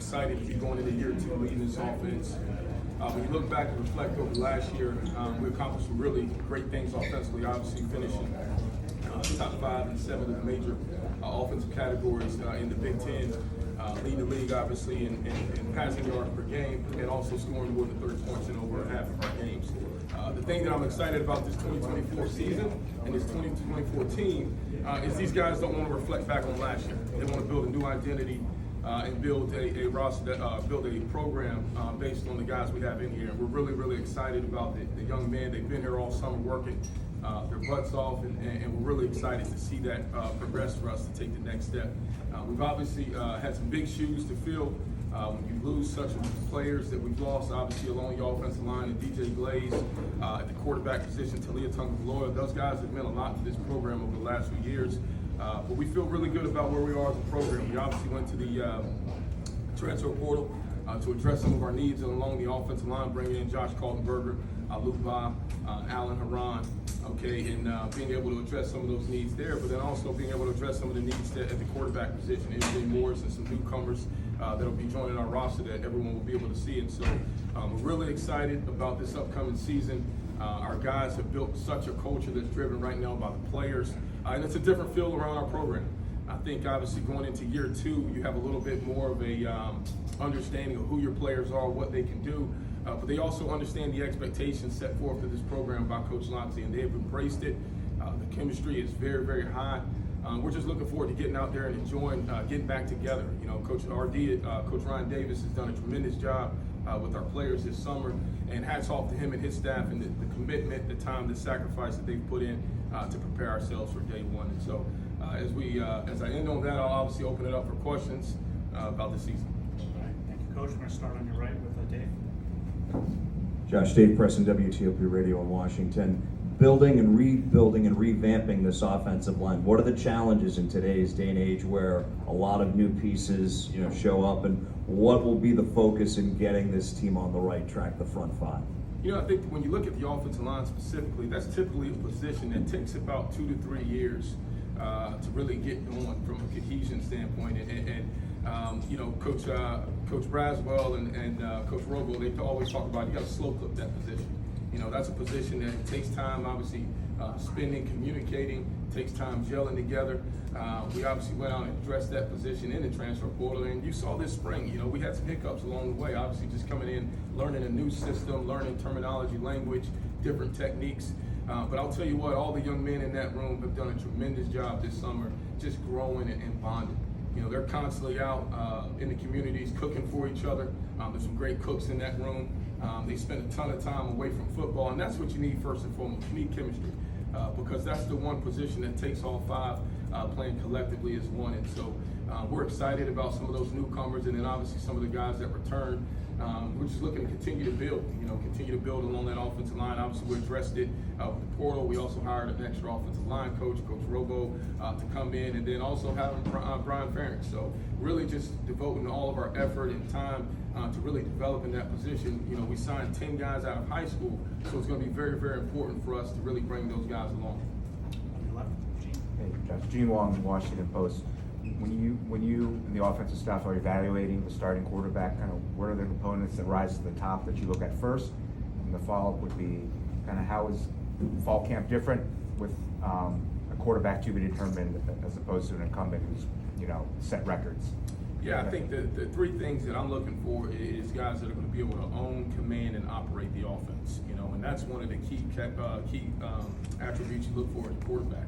excited to be going into year 2 leading this offense. When you look back and reflect over last year, we accomplished some really great things offensively, obviously finishing top 5 and 7 of the major offensive categories in the Big Ten, leading the league obviously in passing yards per game, and also scoring more than 30 points in over half of our games. The thing that I'm excited about this 2024 season and this 2024 team is these guys don't want to reflect back on last year. They want to build a new identity and build a roster, build a program based on the guys we have in here. And we're really, really excited about the young men. They've been here all summer working their butts off, and we're really excited to see that progress for us to take the next step. We've obviously had some big shoes to fill. When you lose such players that we've lost, obviously along the offensive line, and DJ Glaze at the quarterback position, Talia Tagovailoa, those guys have meant a lot to this program over the last few years. But we feel really good about where we are as a program. We obviously went to the transfer portal to address some of our needs along the offensive line, bringing in Josh Kaltenberger, Luke Ba, Alan Haran, and being able to address some of those needs there, but then also being able to address some of the needs at the quarterback position, MJ Morris and some newcomers that'll be joining our roster that everyone will be able to see. And so we're really excited about this upcoming season. Our guys have built such a culture that's driven right now by the players, and it's a different feel around our program. I think obviously going into year 2, you have a little bit more of a understanding of who your players are, what they can do, but they also understand the expectations set forth for this program by Coach Loxley, and they have embraced it. The chemistry is very, very high. We're just looking forward to getting out there and enjoying getting back together. You know, Coach Ryan Davis has done a tremendous job with our players this summer, and hats off to him and his staff and the commitment, the time, the sacrifice that they've put in to prepare ourselves for day 1. And so as I end on that, I'll obviously open it up for questions about the season. All right, thank you, Coach. We're going to start on your right with Dave. Josh, Dave Preston, WTOP Radio in Washington. Building and rebuilding and revamping this offensive line. What are the challenges in today's day and age where a lot of new pieces, show up, and what will be the focus in getting this team on the right track, the front 5? I think when you look at the offensive line specifically, that's typically a position that takes about 2 to 3 years to really get going from a cohesion standpoint. Coach Braswell and Coach Robo, they always talk about you got to slow clip that position. That's a position that takes time, obviously, spending, communicating, takes time gelling together. We obviously went out and addressed that position in the transfer portal, and you saw this spring, we had some hiccups along the way, obviously just coming in, learning a new system, learning terminology, language, different techniques. But I'll tell you what, all the young men in that room have done a tremendous job this summer just growing and bonding. They're constantly out in the communities cooking for each other. There's some great cooks in that room. They spend a ton of time away from football, and that's what you need first and foremost. You need chemistry because that's the one position that takes all 5 playing collectively as one. And so we're excited about some of those newcomers, and then obviously some of the guys that return. We're just looking to continue to build, along that offensive line. Obviously, we addressed it with the portal. We also hired an extra offensive line coach, Coach Robo, to come in, and then also having Brian Ferentz. So really just devoting all of our effort and time to really developing that position. We signed 10 guys out of high school, so it's going to be very, very important for us to really bring those guys along. On your left, Gene. Hey, Josh. Gene Wong, Washington Post. When you and the offensive staff are evaluating the starting quarterback, kind of what are the components that rise to the top that you look at first? And the follow-up would be kind of how is fall camp different with a quarterback to be determined as opposed to an incumbent who's set records? Yeah, I think the 3 things that I'm looking for is guys that are going to be able to own, command, and operate the offense. And that's one of the key attributes you look for in a quarterback.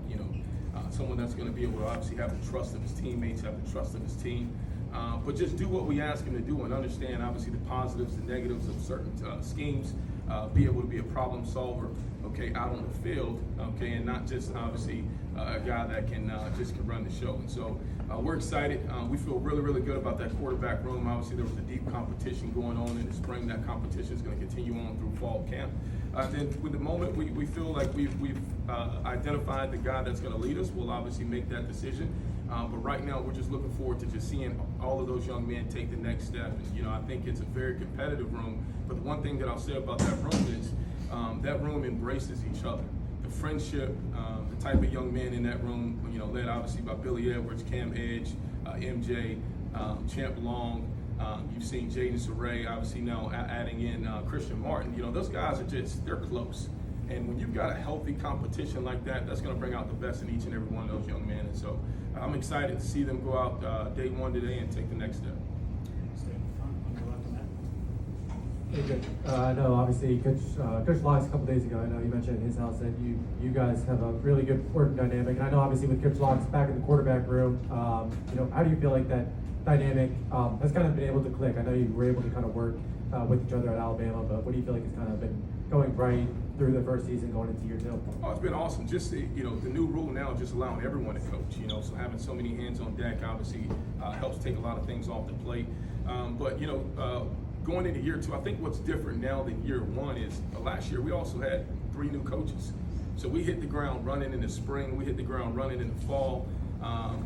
Someone that's going to be able to obviously have the trust of his teammates, have the trust of his team, but just do what we ask him to do and understand obviously the positives and negatives of certain schemes, be able to be a problem solver, out on the field, and not just obviously a guy that can run the show. And so we're excited. We feel really, really good about that quarterback room. Obviously, there was a deep competition going on in the spring. That competition is going to continue on through fall camp. Then with the moment we feel like we've identified the guy that's going to lead us, we'll obviously make that decision. But right now, we're just looking forward to just seeing all of those young men take the next step. And, I think it's a very competitive room. But the one thing that I'll say about that room is that room embraces each other. The friendship, the type of young men in that room, led obviously by Billy Edwards, Cam Edge, MJ, Champ Long, You've seen Jaden Saray, obviously now adding in Christian Martin. You know, those guys are they're close. And when you've got a healthy competition like that, that's going to bring out the best in each and every one of those young men. And so I'm excited to see them go out day one today and take the next step. Stay in front, on your left, Matt. Hey, good. I know, obviously, Coach Locke's a couple days ago, I know you mentioned in his house that you guys have a really good working dynamic. And I know, obviously, with Coach Locke's back in the quarterback room, you know, how do you feel like that dynamic has kind of been able to click? I know you were able to kind of work with each other at Alabama, but what do you feel like has kind of been going right through the first season going into year two? Oh, it's been awesome. Just the new rule now, just allowing everyone to coach. You know, so having so many hands on deck obviously helps take a lot of things off the plate. But going into year two, I think what's different now than year one is last year we also had 3 new coaches. So we hit the ground running in the spring. We hit the ground running in the fall.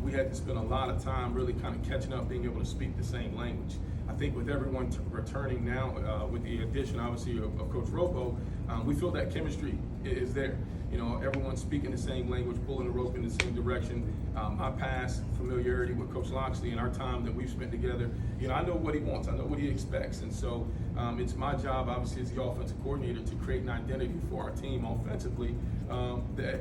We had to spend a lot of time really kind of catching up, being able to speak the same language. I think with everyone returning now, with the addition obviously of Coach Robo, we feel that chemistry is there. You know, everyone's speaking the same language, pulling the rope in the same direction. My past familiarity with Coach Loxley and our time that we've spent together, you know, I know what he wants, I know what he expects, and so it's my job, obviously, as the offensive coordinator, to create an identity for our team offensively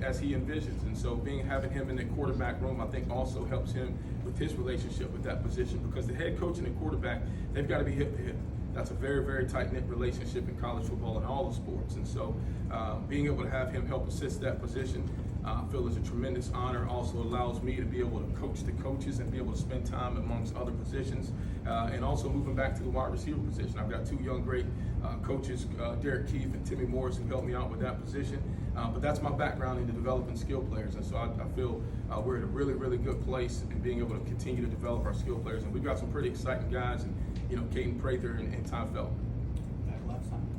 as he envisions. And so having him in the quarterback room, I think also helps him with his relationship with that position, because the head coach and the quarterback, they've got to be hip to hip. That's a very, very tight-knit relationship in college football and all the sports. And so being able to have him help assist that position, I feel is a tremendous honor. Also allows me to be able to coach the coaches and be able to spend time amongst other positions, and also moving back to the wide receiver position. I've got 2 young, great coaches, Derek Keefe and Timmy Morris, who helped me out with that position. But that's my background into developing skill players. And so I feel we're in a really, really good place in being able to continue to develop our skill players. And we've got some pretty exciting guys, and Caden Prather and Ty Felt. Back left, Simon.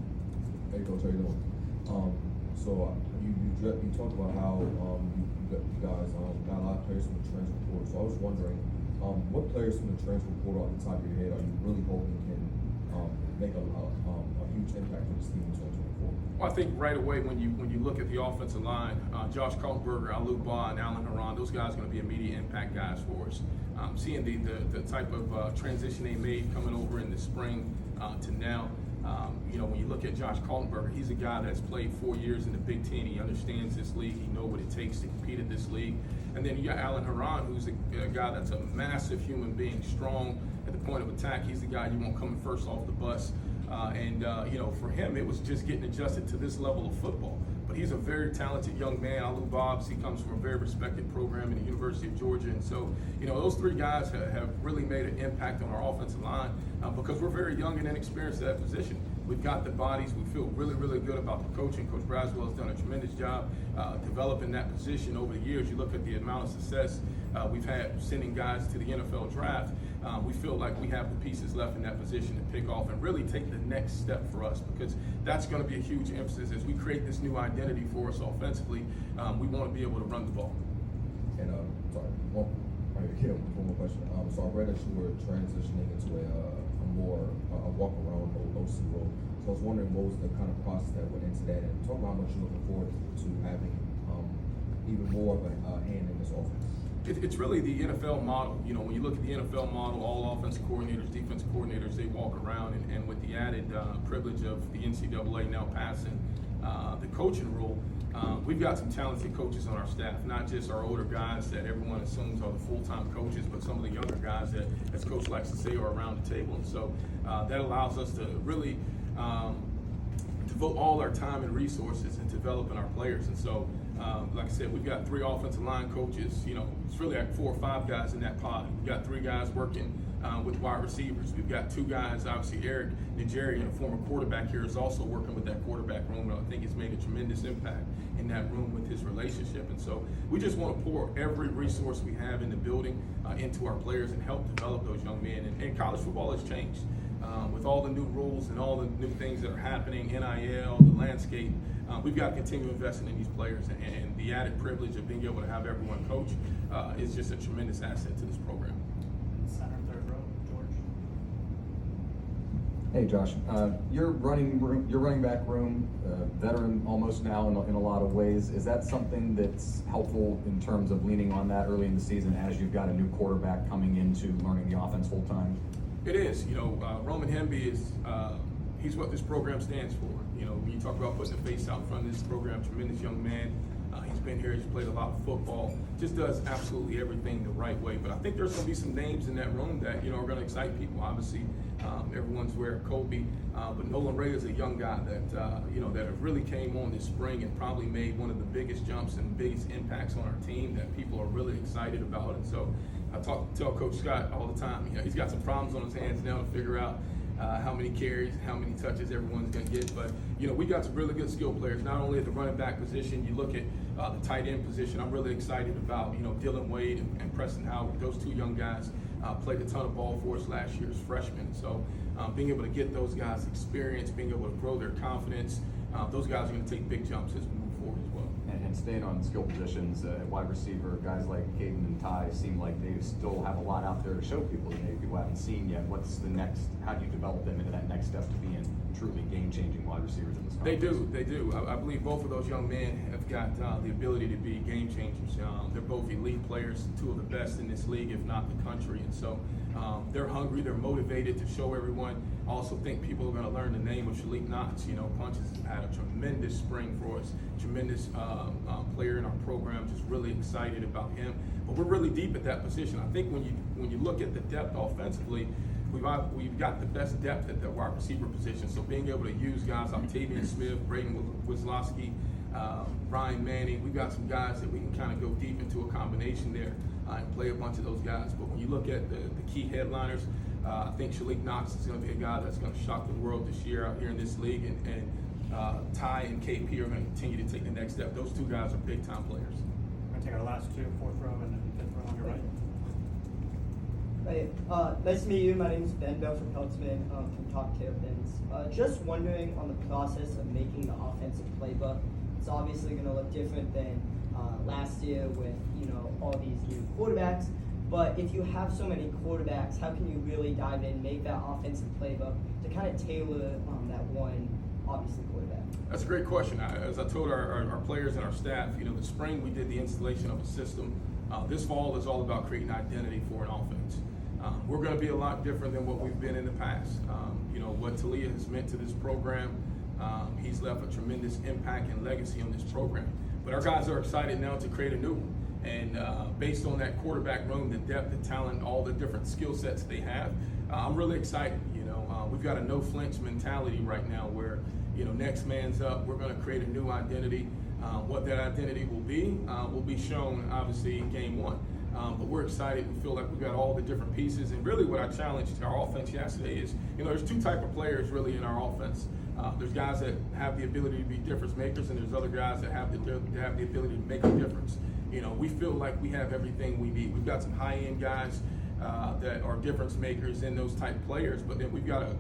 Hey, Coach, how you doing? So you talked about how you guys got a lot of players from the transfer portal. So I was wondering, what players from the transfer portal off the top of your head are you really hoping can make a huge impact on this team in 2024? Well, I think right away when you look at the offensive line, Josh Kaltenberger, Alou Ba, and Alan Haran, those guys are going to be immediate impact guys for us. Seeing the type of transition they made coming over in the spring to now. When you look at Josh Kaltenberger, he's a guy that's played 4 years in the Big Ten. He understands this league. He knows what it takes to compete in this league. And then you got Alan Haran, who's a guy that's a massive human being, strong at the point of attack. He's the guy you want coming first off the bus. For him, it was just getting adjusted to this level of football. But he's a very talented young man. Alou Bobs, he comes from a very respected program in the University of Georgia. And so, those 3 guys have really made an impact on our offensive line because we're very young and inexperienced at that position. We've got the bodies. We feel really, really good about the coaching. Coach Braswell has done a tremendous job developing that position over the years. You look at the amount of success we've had sending guys to the NFL draft. We feel like we have the pieces left in that position to pick off and really take the next step for us, because that's going to be a huge emphasis as we create this new identity for us offensively. We want to be able to run the ball. And one more question. So I read that you were transitioning into a more walk-around OC role. So I was wondering what was the kind of process that went into that, and talk about how much you're looking forward to having even more of a hand in this offense. It's really the NFL model. When you look at the NFL model, all offensive coordinators, defensive coordinators, they walk around, and with the added privilege of the NCAA now passing the coaching rule, we've got some talented coaches on our staff, not just our older guys that everyone assumes are the full-time coaches, but some of the younger guys that, as Coach likes to say, are around the table. And so that allows us to really devote all our time and resources in developing our players. And so, like I said, we've got 3 offensive line coaches. It's really like 4 or 5 guys in that pod. We've got 3 guys working with wide receivers. We've got 2 guys, obviously Eric Nigerian, a former quarterback here, is also working with that quarterback room. And I think he's made a tremendous impact in that room with his relationship. And so we just want to pour every resource we have in the building into our players and help develop those young men. And college football has changed. With all the new rules and all the new things that are happening, NIL, the landscape, we've got to continue investing in these players. And the added privilege of being able to have everyone coach is just a tremendous asset to this program. Center, third row, George. Hey, Josh, your running back room, veteran almost now in a lot of ways. Is that something that's helpful in terms of leaning on that early in the season as you've got a new quarterback coming into learning the offense full time? It is. Roman Hemby is, he's what this program stands for. When you talk about putting a face out in front of this program, tremendous young man. He's been here, he's played a lot of football, just does absolutely everything the right way. But I think there's going to be some names in that room that, are going to excite people. Obviously, everyone's aware of Kobe, but Nolan Ray is a young guy that really came on this spring and probably made one of the biggest jumps and biggest impacts on our team that people are really excited about. And so I tell Coach Scott all the time, he's got some problems on his hands now to figure out how many carries, how many touches everyone's going to get. But, we got some really good skill players, not only at the running back position. You look at the tight end position. I'm really excited about, Dylan Wade and Preston Howard. Those two young guys played a ton of ball for us last year as freshmen. So being able to get those guys experience, being able to grow their confidence, those guys are going to take big jumps as we move forward as well. And staying on skill positions, at wide receiver, guys like Caden and Ty seem like they still have a lot out there to show people that maybe people haven't seen yet. What's the next, how do you develop them into that next step to being truly game-changing wide receivers in this conference? They do. I believe both of those young men have got the ability to be game changers. They're both elite players, two of the best in this league, if not the country. And so they're hungry, they're motivated to show everyone. I also think people are going to learn the name of Shalik Knox. Punch has had a tremendous spring for us, tremendous player in our program, just really excited about him. But we're really deep at that position. I think when you look at the depth offensively, we've got the best depth at the wide receiver position. So being able to use guys like Tavian Smith, Braden Wisłowski, Ryan Manning, we've got some guys that we can kind of go deep into a combination there and play a bunch of those guys. But when you look at the key headliners, I think Shalik Knox is going to be a guy that's going to shock the world this year out here in this league. And Ty and KP are going to continue to take the next step. Those two guys are big-time players. We're going to take our last two, fourth row and then fifth row on your right. Hey, nice to meet you. My name is Ben Belcher-Peltzman from Top Terrapins. Just wondering on the process of making the offensive playbook. It's obviously going to look different than last year with all these new quarterbacks. But if you have so many quarterbacks, how can you really dive in, make that offensive playbook to kind of tailor that one, obviously, quarterback? That's a great question. As I told our players and our staff, the spring we did the installation of a system. This fall is all about creating identity for an offense. We're going to be a lot different than what we've been in the past. What Talia has meant to this program, he's left a tremendous impact and legacy on this program. But our guys are excited now to create a new one. And based on that quarterback room, the depth, the talent, all the different skill sets they have, I'm really excited. We've got a no flinch mentality right now where, next man's up. We're going to create a new identity. What that identity will be shown obviously in game one. But we're excited. We feel like we've got all the different pieces. And really what I challenged our offense yesterday is, there's two type of players really in our offense. There's guys that have the ability to be difference makers, and there's other guys that have the ability to make a difference. We feel like we have everything we need. We've got some high-end guys that are difference makers in those type players, but then we've got a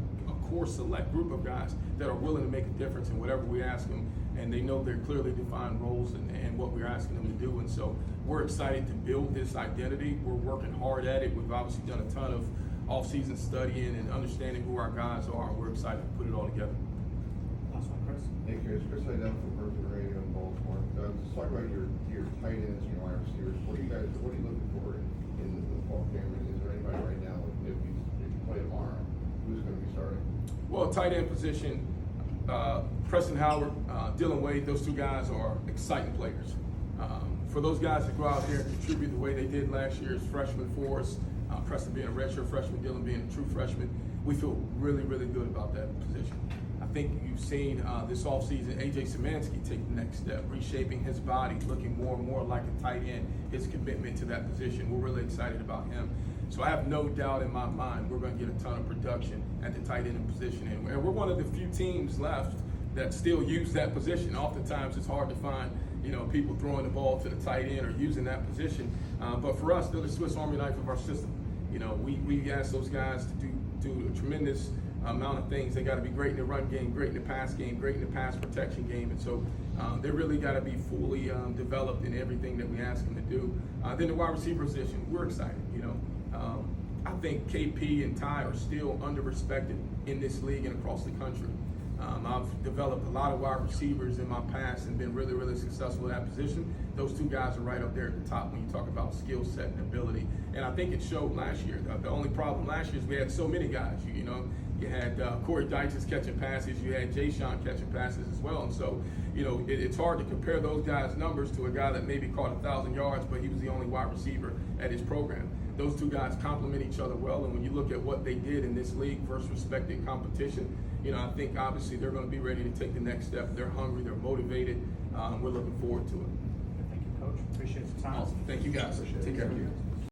core select group of guys that are willing to make a difference in whatever we ask them, and they know their clearly defined roles and what we're asking them to do. And so we're excited to build this identity. We're working hard at it. We've obviously done a ton of off-season studying and understanding who our guys are, and we're excited to put it all together. Last one, Chris. Hey, Chris Idell from Berkeley Radio in Baltimore. Let's talk about your tight ends and your wide receivers. What are you looking for in the fall game? Is there anybody right now, if you play tomorrow, who's going to be starting? Well, tight end position, Preston Howard, Dylan Wade, those two guys are exciting players. For those guys to go out there and contribute the way they did last year as freshmen for us, Preston being a redshirt freshman, Dylan being a true freshman, we feel really, really good about that position. I think you've seen this offseason A.J. Szymanski take the next step, reshaping his body, looking more and more like a tight end, his commitment to that position. We're really excited about him. So I have no doubt in my mind we're going to get a ton of production at the tight end position. And we're one of the few teams left that still use that position. Oftentimes it's hard to find people throwing the ball to the tight end or using that position. But for us, they're the Swiss Army knife of our system. We ask those guys to do a tremendous amount of things. They got to be great in the run game, great in the pass game, great in the pass protection game. And so they really got to be fully developed in everything that we ask them to do. Then the wide receiver position, we're excited. I think KP and Ty are still under-respected in this league and across the country. I've developed a lot of wide receivers in my past and been really, really successful at that position. Those two guys are right up there at the top when you talk about skill set and ability. And I think it showed last year. The only problem last year is we had so many guys. You had Corey Dyches catching passes. You had Jay Sean catching passes as well. And so, it's hard to compare those guys' numbers to a guy that maybe caught 1,000 yards, but he was the only wide receiver at his program. Those two guys complement each other well. And when you look at what they did in this league versus respected competition, I think obviously they're going to be ready to take the next step. They're hungry. They're motivated. We're looking forward to it. Thank you, Coach. Appreciate the time. Awesome. Thank you guys. Take care.